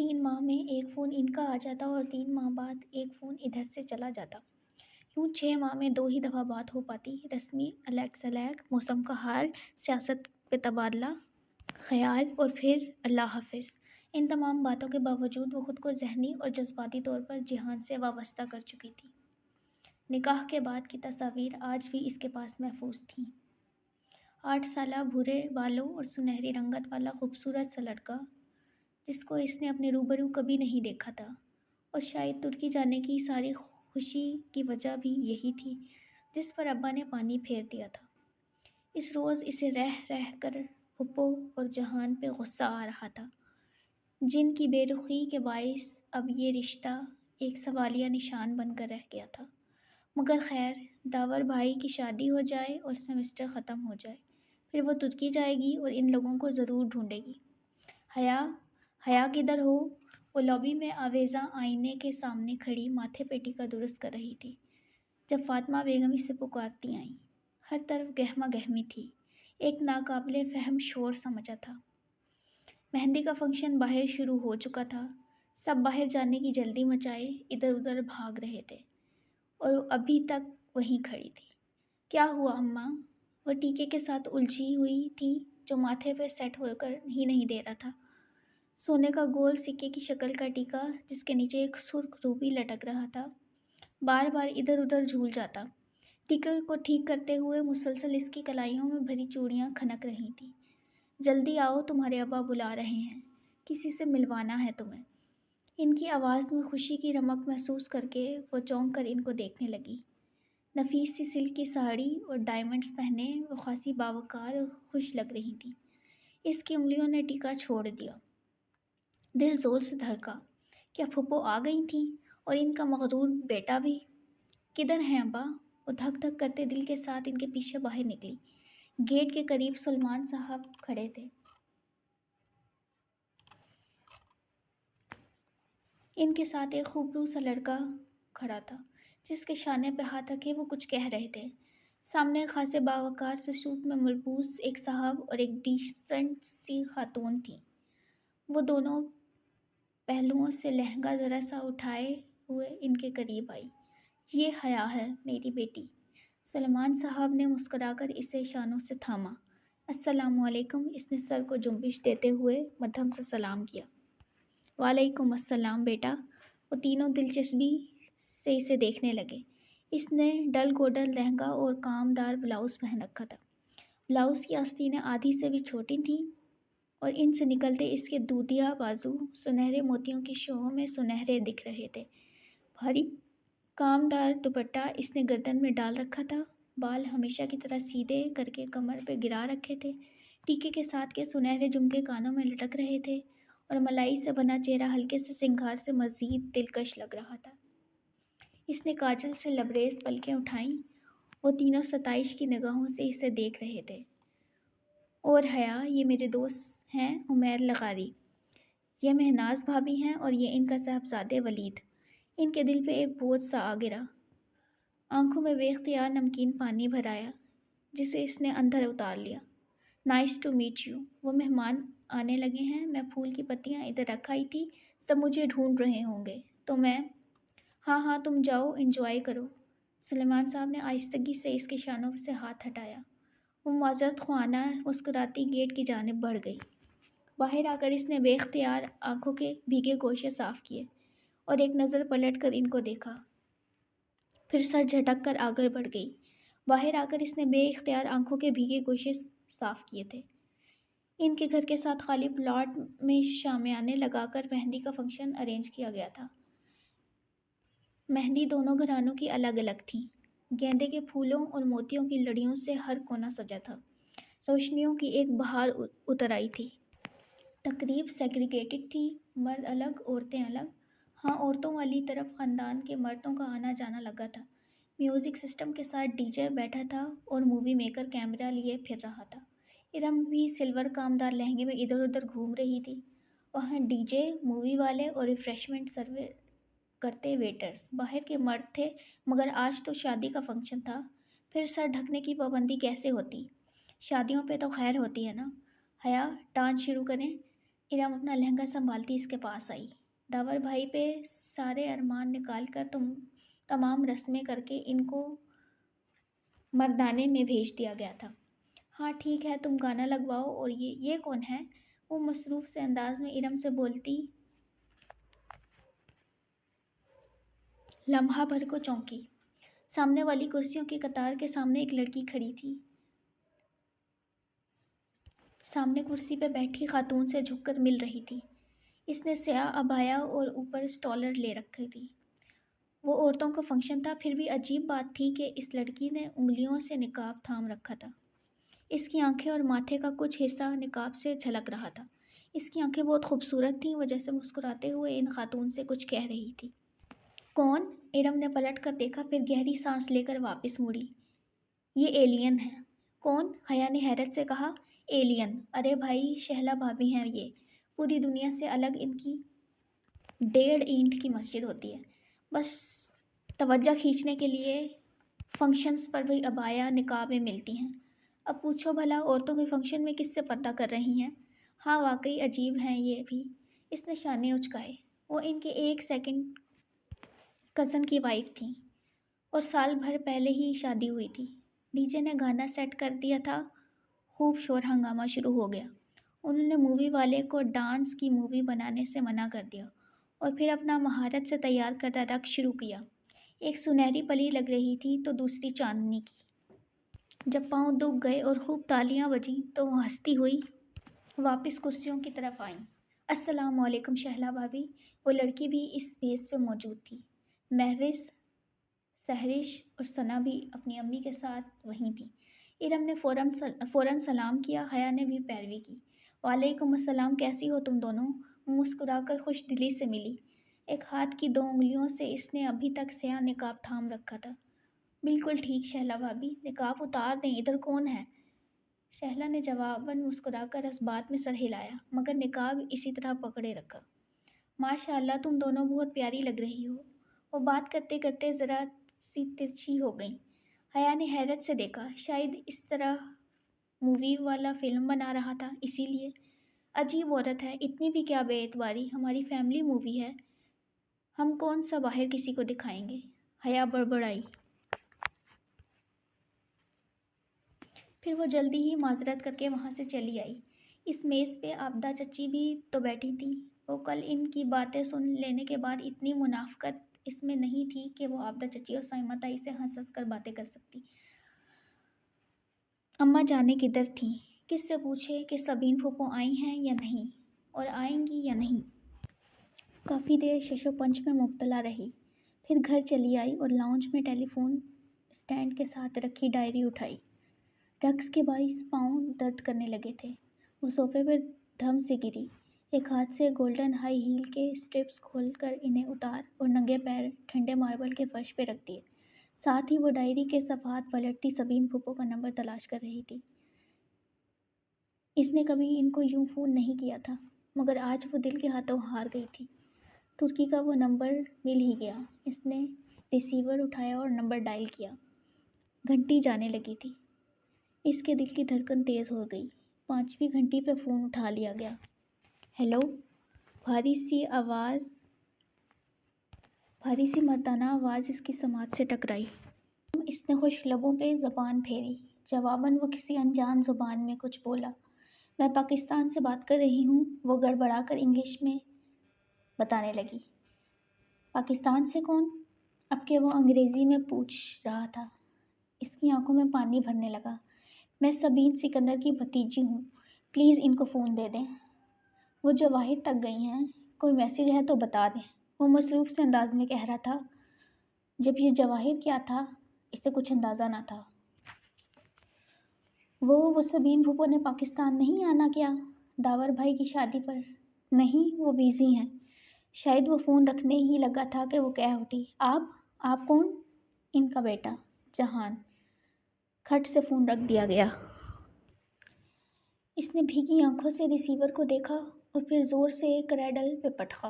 3 ماہ میں ایک فون ان کا آ جاتا اور 3 ماہ بعد ایک فون ادھر سے چلا جاتا۔ یوں 6 ماہ میں 2 ہی دفعہ بات ہو پاتی، رسمی علیگ سلیگ، موسم کا حال، سیاست پہ تبادلہ خیال اور پھر اللہ حافظ۔ ان تمام باتوں کے باوجود وہ خود کو ذہنی اور جذباتی طور پر جہان سے وابستہ کر چکی تھی۔ نکاح کے بعد کی تصاویر آج بھی اس کے پاس محفوظ تھیں۔ 8 سالہ بھورے بالوں اور سنہری رنگت والا خوبصورت سا لڑکا جس کو اس نے اپنے روبرو کبھی نہیں دیکھا تھا، اور شاید ترکی جانے کی ساری خوشی کی وجہ بھی یہی تھی جس پر ابا نے پانی پھیر دیا تھا۔ اس روز اسے رہ رہ کر پھپھو اور جہان پہ غصہ آ رہا تھا، جن کی بے رخی کے باعث اب یہ رشتہ ایک سوالیہ نشان بن کر رہ گیا تھا۔ مگر خیر، داور بھائی کی شادی ہو جائے اور سیمسٹر ختم ہو جائے، پھر وہ ترکی جائے گی اور ان لوگوں کو ضرور ڈھونڈے گی۔ حیا، حیا کدھر ہو؟ وہ لابی میں آویزاں آئینے کے سامنے کھڑی ماتھے پہ ٹیکا درست کر رہی تھی جب فاطمہ بیگم اسے پکارتی آئیں۔ ہر طرف گہما گہمی تھی، ایک ناقابل فہم شور سا مچا تھا۔ مہندی کا فنکشن باہر شروع ہو چکا تھا، سب باہر جانے کی جلدی مچائے ادھر ادھر بھاگ رہے تھے اور وہ ابھی تک وہیں کھڑی تھی۔ کیا ہوا اماں؟ وہ ٹیکے کے ساتھ الجھی ہوئی تھی جو ماتھے پہ سیٹ ہو کر ہی نہیں دے رہا تھا۔ سونے کا گول سکے کی شکل کا ٹیکا جس کے نیچے ایک سرخ روبی لٹک رہا تھا، بار بار ادھر ادھر جھول جاتا۔ ٹیکے کو ٹھیک کرتے ہوئے مسلسل اس کی کلائیوں میں بھری چوڑیاں کھنک رہی تھیں۔ جلدی آؤ، تمہارے ابا بلا رہے ہیں، کسی سے ملوانا ہے تمہیں۔ ان کی آواز میں خوشی کی رمق محسوس کر کے وہ چونک کر ان کو دیکھنے لگی۔ نفیس سی سلک کی ساڑی اور ڈائمنڈز پہنے وہ خاصی باوقار اور خوش لگ رہی تھیں۔ اس کی انگلیوں نے ٹیکا چھوڑ دیا۔ دل زور سے دھڑکا۔ کیا پھپھو آ گئی تھیں اور ان کا مغرور بیٹا بھی؟ کدھر ہیں ابا؟ وہ دھک دھک کرتے دل کے ساتھ ان کے پیچھے باہر نکلی۔ گیٹ کے قریب سلمان صاحب کھڑے تھے۔ ان کے ساتھ ایک خوبرو سا لڑکا کھڑا تھا جس کے شانے پہ ہاتھ رکھے وہ کچھ کہہ رہے تھے۔ سامنے خاصے باوقار سے سوٹ میں ملبوس ایک صاحب اور ایک ڈیسنٹ سی خاتون تھیں۔ وہ دونوں پہلوؤں سے لہنگا ذرا سا اٹھائے ہوئے ان کے قریب آئی۔ یہ حیا ہے، میری بیٹی۔ سلمان صاحب نے مسکرا کر اسے اشاروں سے تھاما۔ السلام علیکم، اس نے سر کو جنبش دیتے ہوئے مدھم سے سلام کیا۔ وعلیکم السلام بیٹا۔ وہ تینوں دلچسپی سے اسے دیکھنے لگے۔ اس نے ڈل گوڈل لہنگا اور کامدار بلاؤز پہن رکھا تھا۔ بلاؤز کی آستینیں آدھی سے بھی چھوٹی تھیں اور ان سے نکلتے اس کے دودیا بازو سنہرے موتیوں کی شوہوں میں سنہرے دکھ رہے تھے۔ بھاری کامدار دوپٹہ اس نے گردن میں ڈال رکھا تھا، بال ہمیشہ کی طرح سیدھے کر کے کمر پہ گرا رکھے تھے، ٹیکے کے ساتھ کے سنہرے جھمکے کانوں میں لٹک رہے تھے اور ملائی سے بنا چہرہ ہلکے سے سنگھار سے مزید دلکش لگ رہا تھا۔ اس نے کاجل سے لبریز پلکیں اٹھائیں۔ وہ تینوں ستائش کی نگاہوں سے اسے دیکھ رہے تھے۔ اور حیا، یہ میرے دوست ہیں عمیر لغاری، یہ مہناز بھابھی ہیں اور یہ ان کا صاحبزادے ولید۔ ان کے دل پہ ایک بوجھ سا آ گرا۔ آنکھوں میں بے اختیار نمکین پانی بھر آیا جسے اس نے اندر اتار لیا۔ Nice to meet you. وہ مہمان آنے لگے ہیں، میں پھول کی پتیاں ادھر رکھ آئی تھی، سب مجھے ڈھونڈ رہے ہوں گے تو میں… ہاں ہاں تم جاؤ، انجوائے کرو۔ سلیمان صاحب نے آہستگی سے اس کے شانوں سے ہاتھ ہٹایا۔ وہ معذرت خواہانہ مسکراتی گیٹ کی جانب بڑھ گئی۔ باہر آ کر اس نے بے اختیار آنکھوں کے بھیگے گوشے صاف کیے اور ایک نظر پلٹ کر ان کو دیکھا، پھر سر جھٹک کر آگے بڑھ گئی۔ باہر آ کر اس نے بے اختیار آنکھوں کے بھیگے گوشے صاف کیے تھے۔ ان کے گھر کے ساتھ خالی پلاٹ میں شامیانے لگا کر مہندی کا فنکشن ارینج کیا گیا تھا۔ مہندی دونوں گھرانوں کی الگ الگ تھی۔ گیندے کے پھولوں اور موتیوں کی لڑیوں سے ہر کونا سجا تھا۔ روشنیوں کی ایک بہار اتر آئی تھی۔ تقریب سیگریگیٹڈ تھی، مرد الگ، عورتیں الگ۔ ہاں، عورتوں والی طرف خاندان کے مردوں کا آنا جانا لگا تھا۔ میوزک سسٹم کے ساتھ ڈی جے بیٹھا تھا اور مووی میکر کیمرہ لیے پھر رہا تھا۔ ارم بھی سلور کامدار لہنگے میں ادھر ادھر گھوم رہی تھی۔ وہاں ڈی جے، مووی والے اور ریفریشمنٹ سرو کرتے ویٹرز باہر کے مرد تھے، مگر آج تو شادی کا فنکشن تھا، پھر سر ڈھکنے کی پابندی کیسے ہوتی؟ شادیوں پہ تو خیر ہوتی ہے نا۔ حیا، ڈانس شروع کریں؟ ارم اپنا لہنگا سنبھالتی اس کے پاس آئی۔ داور بھائی پہ سارے ارمان نکال کر تمام رسمیں کر کے ان کو مردانے میں بھیج دیا گیا تھا۔ ہاں ٹھیک ہے، تم گانا لگواؤ۔ اور یہ کون ہے؟ وہ مصروف سے انداز میں ارم سے بولتی لمحہ بھر کو چونکی۔ سامنے والی کرسیوں کی قطار کے سامنے ایک لڑکی کھڑی تھی۔ سامنے کرسی پہ بیٹھی خاتون سے جھک کر مل رہی تھی۔ اس نے سیاہ عبایا اور اوپر اسٹالر لے رکھی تھی۔ وہ عورتوں کا فنکشن تھا، پھر بھی عجیب بات تھی کہ اس لڑکی نے انگلیوں سے نقاب تھام رکھا تھا۔ اس کی آنکھیں اور ماتھے کا کچھ حصہ نقاب سے جھلک رہا تھا۔ اس کی آنکھیں بہت خوبصورت تھیں، وہ جیسے مسکراتے ہوئے ان خاتون سے کچھ کہہ رہی تھی۔ کون؟ ارم نے پلٹ کر دیکھا، پھر گہری سانس لے کر واپس مڑی۔ یہ ایلین ہے۔ کون؟ حیا نے حیرت سے کہا۔ ایلین؟ ارے بھائی، شہلا بھابی ہیں یہ۔ پوری دنیا سے الگ ان کی 1.5 اینٹ کی مسجد ہوتی ہے، بس توجہ کھینچنے کے لیے فنکشنز پر بھی عبایا نقاب میں ملتی ہیں۔ اب پوچھو بھلا، عورتوں کے فنکشن میں کس سے پردہ کر رہی ہیں؟ ہاں واقعی عجیب ہیں یہ بھی۔ اس نے شانے اچکائے۔ وہ ان کے 1 سیکنڈ کزن کی وائف تھیں اور سال بھر پہلے ہی شادی ہوئی تھی۔ ڈی جے نے گانا سیٹ کر دیا تھا، خوب شور ہنگامہ شروع ہو گیا۔ انہوں نے مووی والے کو ڈانس کی مووی بنانے سے منع کر دیا اور پھر اپنا مہارت سے تیار کردہ رقص شروع کیا۔ ایک سنہری پلی لگ رہی تھی تو دوسری چاندنی کی۔ جب پاؤں دب گئے اور خوب تالیاں بجیں تو وہ ہنستی ہوئی واپس کرسیوں کی طرف آئیں۔ السلام علیکم شہلا بھابی۔ وہ لڑکی بھی اس میز پہ موجود تھی۔ مہوش، سہرش اور ثنا بھی اپنی امی کے ساتھ وہیں تھیں۔ ارم نے فوراً سلام کیا، حیا نے بھی پیروی کی۔ وعلیکم السلام، کیسی ہو تم دونوں؟ وہ مسکرا کر خوش دلی سے ملی۔ ایک ہاتھ کی 2 انگلیوں سے اس نے ابھی تک سیاہ نقاب تھام رکھا تھا۔ بالکل ٹھیک شہلا بھابی، نقاب اتار دیں، ادھر کون ہے؟ شہلا نے جواباً مسکرا کر اس بات میں سر ہلایا، مگر نقاب اسی طرح پکڑے رکھا۔ ماشاء اللہ، تم دونوں بہت پیاری لگ رہی ہو۔ وہ بات کرتے کرتے ذرا سی ترچھی ہو گئیں۔ حیا نے حیرت سے دیکھا، شاید اس طرح مووی والا فلم بنا رہا تھا، اسی لیے۔ عجیب عورت ہے، اتنی بھی کیا بے اعتباری، ہماری فیملی مووی ہے، ہم کون سا باہر کسی کو دکھائیں گے؟ حیا بڑبڑائی۔ پھر وہ جلدی ہی معذرت کر کے وہاں سے چلی آئی۔ اس میز پہ عابدہ چچی بھی تو بیٹھی تھیں۔ وہ کل ان کی باتیں سن لینے کے بعد اتنی منافقت اس میں نہیں تھی کہ وہ عابدہ چچی اور سائمہ تائی سے ہنس ہنس کر باتیں کر سکتی۔ اماں جانے کدھر تھیں؟ کس سے پوچھے کہ سبین پھوپھو آئی ہیں یا نہیں، اور آئیں گی یا نہیں۔ کافی دیر شش و پنج میں مبتلا رہی، پھر گھر چلی آئی اور لاؤنج میں ٹیلی فون اسٹینڈ کے ساتھ رکھی ڈائری اٹھائی۔ رقص کے باعث پاؤں درد کرنے لگے تھے۔ وہ صوفے پر دھم سے گری، ایک ہاتھ سے گولڈن ہائی ہیل کے اسٹرپس کھول کر انہیں اتار اور ننگے پیر ٹھنڈے ماربل کے فرش پہ رکھ دیے۔ ساتھ ہی وہ ڈائری کے صفحات پلٹتی سبین پھوپھو کا نمبر تلاش کر رہی تھی۔ اس نے کبھی ان کو یوں فون نہیں کیا تھا، مگر آج وہ دل کے ہاتھوں ہار گئی تھی۔ ترکی کا وہ نمبر مل ہی گیا۔ اس نے ریسیور اٹھایا اور نمبر ڈائل کیا۔ گھنٹی جانے لگی تھی۔ اس کے دل کی دھڑکن تیز ہو گئی۔ 5ویں گھنٹی پہ فون اٹھا لیا گیا۔ ہیلو؟ بھاری سی مردانہ آواز اس کی سماعت سے ٹکرائی۔ اس نے خشک لبوں پہ زبان پھیری۔ جواباً وہ کسی انجان زبان میں کچھ بولا۔ میں پاکستان سے بات کر رہی ہوں، وہ گڑبڑا کر انگلش میں بتانے لگی۔ پاکستان سے کون؟ اب کہ وہ انگریزی میں پوچھ رہا تھا، اس کی آنکھوں میں پانی بھرنے لگا۔ میں سبین سکندر کی بھتیجی ہوں، پلیز ان کو فون دے دیں۔ وہ جواہر تک گئی ہیں، کوئی میسیج ہے تو بتا دیں، وہ مصروف سے انداز میں کہہ رہا تھا۔ جب یہ جواہر کیا تھا، اسے کچھ اندازہ نہ تھا۔ وہ سبین پھوپھو نے پاکستان نہیں آنا کیا؟ داور بھائی کی شادی پر؟ نہیں، وہ بیزی ہیں۔ شاید وہ فون رکھنے ہی لگا تھا کہ وہ کہہ اٹھی، آپ کون؟ ان کا بیٹا جہان۔ کھٹ سے فون رکھ دیا گیا۔ اس نے بھیگی آنکھوں سے ریسیور کو دیکھا اور پھر زور سے ایک ریڈل پہ پٹخا۔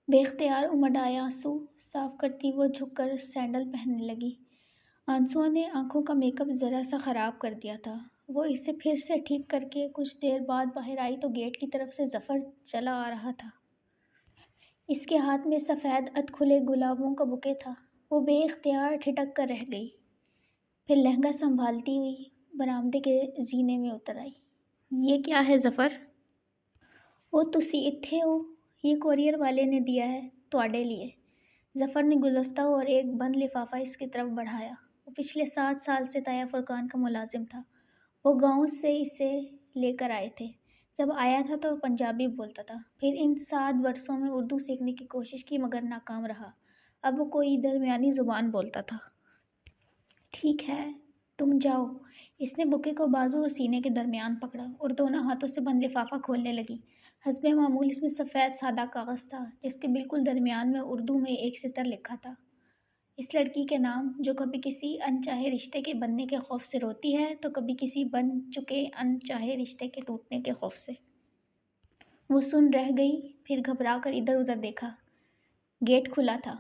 بے اختیار امڈ آئے آنسو صاف کرتی وہ جھک کر سینڈل پہننے لگی۔ آنسوؤں نے آنکھوں کا میک اپ ذرا سا خراب کر دیا تھا۔ وہ اسے پھر سے ٹھیک کر کے کچھ دیر بعد باہر آئی تو گیٹ کی طرف سے ظفر چلا آ رہا تھا۔ اس کے ہاتھ میں سفید اد کھلے گلابوں کا بوکے تھا۔ وہ بے اختیار ٹھٹک کر رہ گئی، پھر لہنگا سنبھالتی ہوئی برآمدے کے زینے میں اتر آئی۔ یہ کیا ہے ظفر؟ وہ تسی اتھے ہو؟ یہ کورئیر والے نے دیا ہے تواڈے لیے۔ ظفر نے گلدستہ اور ایک بند لفافہ اس کی طرف بڑھایا۔ وہ پچھلے 7 سال سے تایا فرقان کا ملازم تھا۔ وہ گاؤں سے اسے لے کر آئے تھے۔ جب آیا تھا تو پنجابی بولتا تھا، پھر ان 7 برسوں میں اردو سیکھنے کی کوشش کی مگر ناکام رہا۔ اب وہ کوئی درمیانی زبان بولتا تھا۔ ٹھیک ہے، تم جاؤ۔ اس نے بوکے کو بازو اور سینے کے درمیان پکڑا اور دونوں ہاتھوں سے بند لفافہ کھولنے لگی۔ حسب معمول اس میں سفید سادہ کاغذ تھا جس کے بالکل درمیان میں اردو میں ایک سطر لکھا تھا، اس لڑکی کے نام جو کبھی کسی انچاہے رشتے کے بننے کے خوف سے روتی ہے تو کبھی کسی بن چکے انچاہے رشتے کے ٹوٹنے کے خوف سے۔ وہ سن رہ گئی، پھر گھبرا کر ادھر ادھر دیکھا۔ گیٹ کھلا تھا۔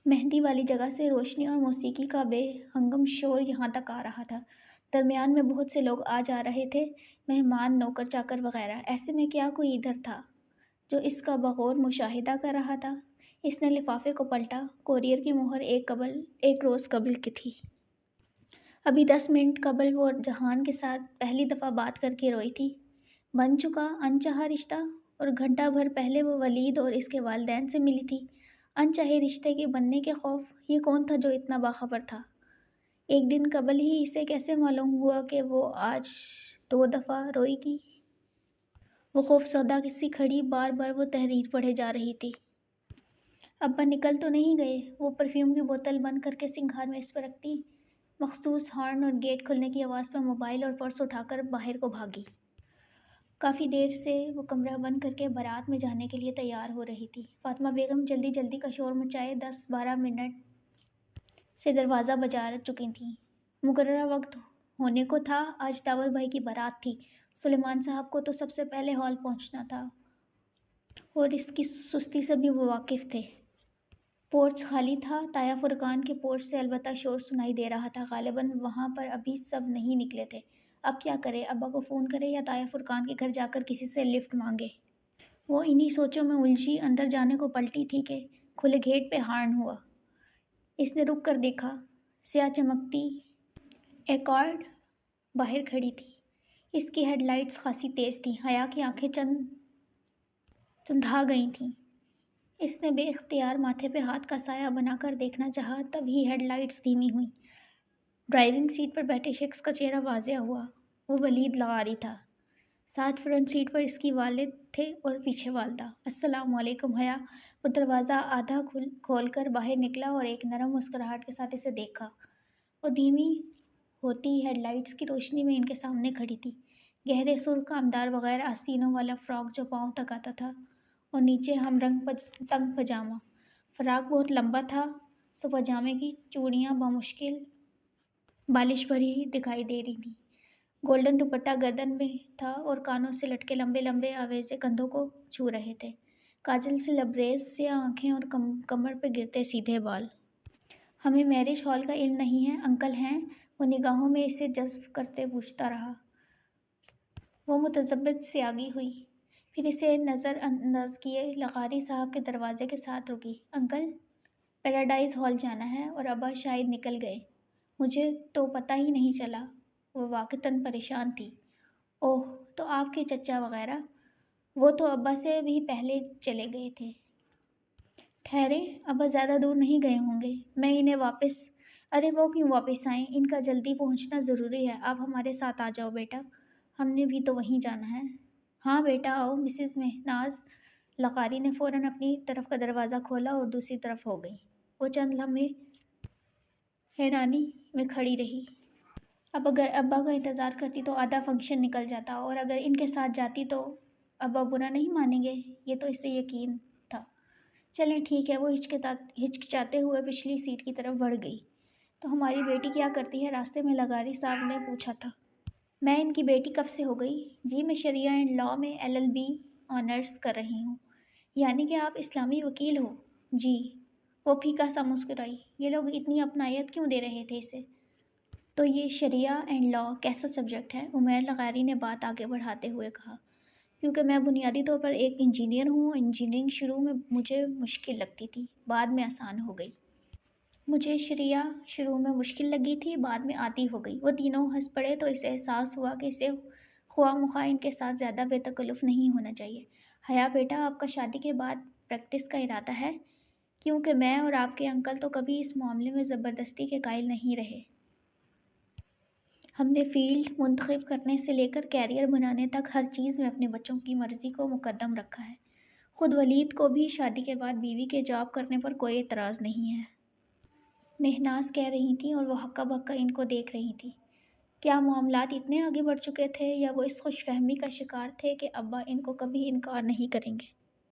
مہندی والی جگہ سے روشنی اور موسیقی کا بے ہنگم شور یہاں تک آ رہا تھا۔ درمیان میں بہت سے لوگ آ جا رہے تھے، مہمان، نوکر چاکر وغیرہ۔ ایسے میں کیا کوئی ادھر تھا جو اس کا بغور مشاہدہ کر رہا تھا؟ اس نے لفافے کو پلٹا۔ کورئیر کی مہر ایک روز قبل کی تھی۔ ابھی 10 منٹ قبل وہ جہان کے ساتھ پہلی دفعہ بات کر کے روئی تھی، بن چکا انچاہا رشتہ، اور گھنٹہ بھر پہلے وہ ولید اور اس کے والدین سے ملی تھی۔ انچاہے رشتے کے بننے کے خوف، یہ کون تھا جو اتنا باخبر تھا؟ ایک دن قبل ہی اسے کیسے معلوم ہوا کہ وہ آج 2 دفعہ روئے گی؟ وہ خوف زدہ سی کھڑی، بار بار وہ تحریر پڑھے جا رہی تھی۔ ابا نکل تو نہیں گئے؟ وہ پرفیوم کی بوتل بند کر کے سنگھار میز پر رکھتی، مخصوص ہارن اور گیٹ کھلنے کی آواز پر موبائل اور پرس اٹھا کر باہر کو بھاگی۔ کافی دیر سے وہ کمرہ بند کر کے بارات میں جانے کے لیے تیار ہو رہی تھی۔ فاطمہ بیگم جلدی جلدی کا شور مچائے 10-12 منٹ سے دروازہ بجا چکی تھیں۔ مقررہ وقت ہونے کو تھا۔ آج داور بھائی کی بارات تھی۔ سلیمان صاحب کو تو سب سے پہلے ہال پہنچنا تھا اور اس کی سستی سے بھی وہ واقف تھے۔ پورچ خالی تھا۔ تایا فرقان کے پورچ سے البتہ شور سنائی دے رہا تھا۔ غالباً وہاں پر ابھی سب نہیں نکلے تھے۔ اب کیا کرے؟ ابا کو فون کرے یا تایا فرقان کے گھر جا کر کسی سے لفٹ مانگے؟ وہ انہی سوچوں میں الجھی اندر جانے کو پلٹی تھی کہ کھلے گیٹ پہ ہارن ہوا۔ اس نے رک کر دیکھا۔ سیاہ چمکتی ایکارڈ باہر کھڑی تھی۔ اس کی ہیڈ لائٹس خاصی تیز تھیں۔ حیا کی آنکھیں چندھا گئی تھیں۔ اس نے بے اختیار ماتھے پہ ہاتھ کا سایہ بنا کر دیکھنا چاہا، تبھی ہیڈ لائٹس دھیمی ہوئیں۔ ڈرائیونگ سیٹ پر بیٹھے شخص کا چہرہ واضح ہوا۔ وہ ولید لغاری تھا۔ ساتھ فرنٹ سیٹ پر اس کی والد تھے اور پیچھے والدہ۔ السلام علیکم حیا۔ وہ دروازہ آدھا کھول کر باہر نکلا اور ایک نرم مسکراہٹ کے ساتھ اسے دیکھا۔ وہ دھیمی ہوتی ہیڈ لائٹس کی روشنی میں ان کے سامنے کھڑی تھی۔ گہرے سرخ کامدار بغیر آستینوں والا فراک جو پاؤں تک آتا تھا اور نیچے ہم رنگ تنگ پاجامہ۔ فراک بہت لمبا تھا، سو پاجامے کی چوڑیاں بامشکل بالش بھری دکھائی دے رہی تھیں۔ گولڈن دوپٹہ گردن میں تھا اور کانوں سے لٹکے لمبے لمبے آویزے کندھوں کو چھو رہے تھے۔ کاجل سے لبریز سیاہ آنکھیں اور کمر پہ گرتے سیدھے بال۔ ہمیں میرج ہال کا علم نہیں ہے، انکل ہیں؟ وہ نگاہوں میں اسے جذب کرتے پوچھتا رہا۔ وہ متذبذب سی آگے ہوئی، پھر اسے نظر انداز کیے لغاری صاحب کے دروازے کے ساتھ رکی۔ انکل، پیراڈائز ہال جانا ہے اور ابا شاید نکل گئے، مجھے تو پتہ ہی نہیں چلا۔ وہ واقعتاً پریشان تھی۔ اوہ، تو آپ کے چچا وغیرہ؟ وہ تو ابا سے بھی پہلے چلے گئے تھے۔ ٹھہریں، ابا زیادہ دور نہیں گئے ہوں گے، میں انہیں واپس… ارے وہ کیوں واپس آئیں؟ ان کا جلدی پہنچنا ضروری ہے۔ آپ ہمارے ساتھ آ جاؤ بیٹا، ہم نے بھی تو وہیں جانا ہے۔ ہاں بیٹا آؤ۔ مسز مہناز لغاری نے فوراً اپنی طرف کا دروازہ کھولا اور دوسری طرف ہو گئی۔ وہ چند لمحے حیرانی میں کھڑی رہی۔ اب اگر ابا کا انتظار کرتی تو آدھا فنکشن نکل جاتا، اور اگر ان کے ساتھ جاتی تو ابا برا نہیں مانیں گے، یہ تو اسے یقین تھا۔ چلیں ٹھیک ہے۔ وہ ہچکچاتے ہوئے پچھلی سیٹ کی طرف بڑھ گئی۔ تو ہماری بیٹی کیا کرتی ہے؟ راستے میں لغاری صاحب نے پوچھا تھا۔ میں ان کی بیٹی کب سے ہو گئی؟ جی میں شریعہ اینڈ لاء میں LL.B آنرز کر رہی ہوں۔ یعنی کہ آپ اسلامی وکیل ہو؟ جی۔ وہ پھیکا سا مسکرائی۔ یہ لوگ اتنی اپنائیت کیوں دے رہے تھے اسے؟ تو یہ شریعہ اینڈ لا کیسا سبجیکٹ ہے؟ عمیر لغاری نے بات آگے بڑھاتے ہوئے کہا۔ کیونکہ میں بنیادی طور پر ایک انجینئر ہوں، انجینئرنگ شروع میں مجھے مشکل لگتی تھی، بعد میں آسان ہو گئی۔ مجھے شریعہ شروع میں مشکل لگی تھی، بعد میں عادی ہو گئی۔ وہ تینوں ہنس پڑے تو اسے احساس ہوا کہ اسے خواہ مخواہ ان کے ساتھ زیادہ بے تکلف نہیں ہونا چاہیے۔ حیا بیٹا، آپ کا شادی کے بعد پریکٹس کا ارادہ ہے؟ کیونکہ میں اور آپ کے انکل تو کبھی اس معاملے میں زبردستی کے قائل نہیں رہے۔ ہم نے فیلڈ منتخب کرنے سے لے کر کیریئر بنانے تک ہر چیز میں اپنے بچوں کی مرضی کو مقدم رکھا ہے۔ خود ولید کو بھی شادی کے بعد بیوی کے جاب کرنے پر کوئی اعتراض نہیں ہے۔ مہناز کہہ رہی تھیں اور وہ ہکا بکا ان کو دیکھ رہی تھیں۔ کیا معاملات اتنے آگے بڑھ چکے تھے یا وہ اس خوش فہمی کا شکار تھے کہ ابا ان کو کبھی انکار نہیں کریں گے؟